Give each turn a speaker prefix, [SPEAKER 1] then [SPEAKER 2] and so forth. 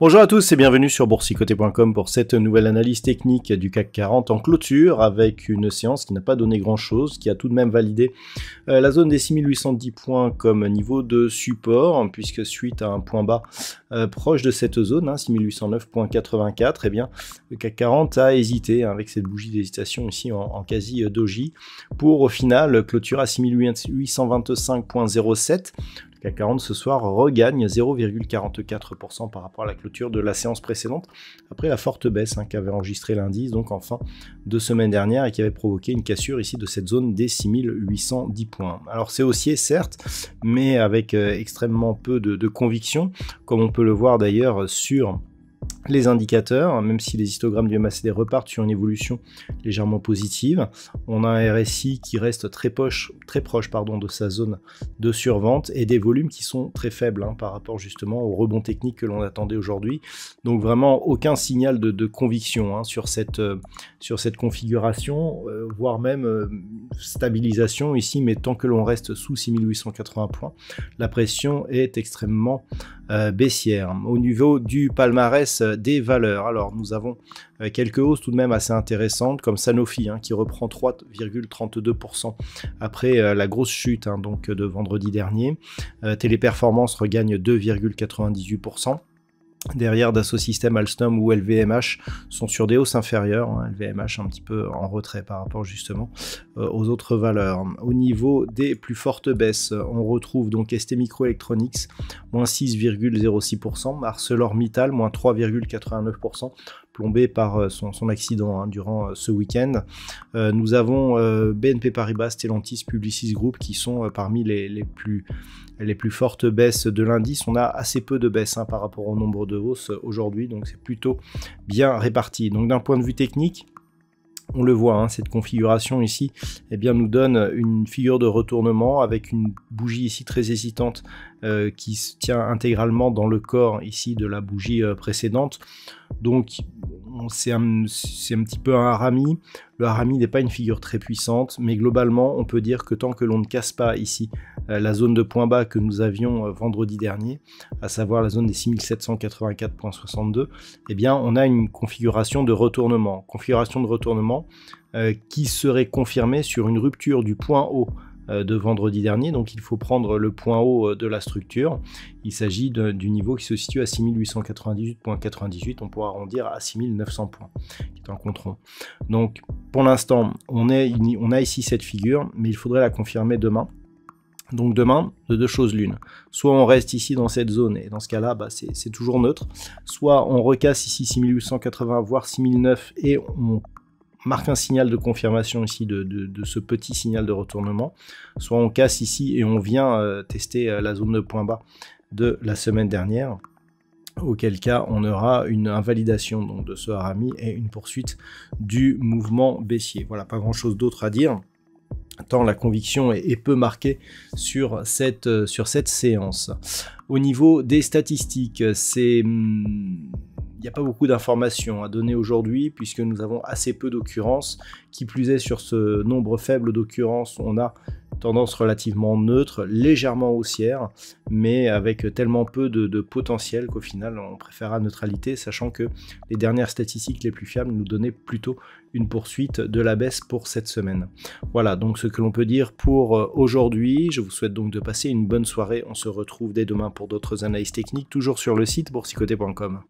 [SPEAKER 1] Bonjour à tous et bienvenue sur boursicoté.com pour cette nouvelle analyse technique du CAC 40 en clôture avec une séance qui n'a pas donné grand chose, qui a tout de même validé la zone des 6810 points comme niveau de support, puisque suite à un point bas proche de cette zone, 6809.84, eh bien le CAC 40 a hésité avec cette bougie d'hésitation ici en quasi doji pour au final clôture à 6825.07. Le CAC 40 ce soir regagne 0,44% par rapport à la clôture de la séance précédente, après la forte baisse qu'avait enregistré l'indice donc en fin de semaine dernière et qui avait provoqué une cassure ici de cette zone des 6810 points. Alors c'est haussier certes, mais avec extrêmement peu de conviction, comme on peut le voir d'ailleurs sur les indicateurs, même si les histogrammes du MACD repartent sur une évolution légèrement positive. On a un RSI qui reste très proche de sa zone de survente et des volumes qui sont très faibles par rapport justement au rebond technique que l'on attendait aujourd'hui. Donc vraiment aucun signal de conviction sur cette configuration, voire même stabilisation ici, mais tant que l'on reste sous 6880 points, la pression est extrêmement baissière. Au niveau du palmarès des valeurs, alors nous avons quelques hausses tout de même assez intéressantes comme Sanofi qui reprend 3,32% après la grosse chute donc de vendredi dernier. Téléperformance regagne 2,98%. Derrière Dassault Systèmes, Alstom ou LVMH sont sur des hausses inférieures, LVMH un petit peu en retrait par rapport justement aux autres valeurs. Au niveau des plus fortes baisses, on retrouve donc STMicroelectronics, moins 6,06%, ArcelorMittal, moins 3,89%, plombé par son accident durant ce week-end. Nous avons BNP Paribas, Stellantis, Publicis Group qui sont parmi les plus fortes baisses de l'indice. On a assez peu de baisses par rapport au nombre de hausses aujourd'hui, donc c'est plutôt bien réparti. Donc d'un point de vue technique, on le voit, cette configuration ici nous donne une figure de retournement avec une bougie ici très hésitante qui se tient intégralement dans le corps ici de la bougie précédente. Donc c'est un petit peu un harami. Le harami n'est pas une figure très puissante, mais globalement on peut dire que tant que l'on ne casse pas ici la zone de point bas que nous avions vendredi dernier, à savoir la zone des 6784.62, on a une configuration de retournement. Qui serait confirmée sur une rupture du point haut de vendredi dernier, donc il faut prendre le point haut de la structure. Il s'agit du niveau qui se situe à 6898.98, on pourra arrondir à 6900 points, qui est un compte-rond. Donc pour l'instant, on a ici cette figure, mais il faudrait la confirmer demain. Donc demain, de deux choses l'une. Soit on reste ici dans cette zone, et dans ce cas-là, c'est toujours neutre. Soit on recasse ici 6880, voire 6009, et on marque un signal de confirmation ici de ce petit signal de retournement. Soit on casse ici et on vient tester la zone de point bas de la semaine dernière, auquel cas on aura une invalidation donc, de ce harami et une poursuite du mouvement baissier. Voilà, pas grand-chose d'autre à dire, tant la conviction est peu marquée sur cette séance. Au niveau des statistiques, il n'y a pas beaucoup d'informations à donner aujourd'hui puisque nous avons assez peu d'occurrences. Qui plus est, sur ce nombre faible d'occurrences, on a tendance relativement neutre, légèrement haussière, mais avec tellement peu de potentiel qu'au final on préférera neutralité, sachant que les dernières statistiques les plus fiables nous donnaient plutôt une poursuite de la baisse pour cette semaine. Voilà donc ce que l'on peut dire pour aujourd'hui. Je vous souhaite donc de passer une bonne soirée. On se retrouve dès demain pour d'autres analyses techniques, toujours sur le site boursicoté.com.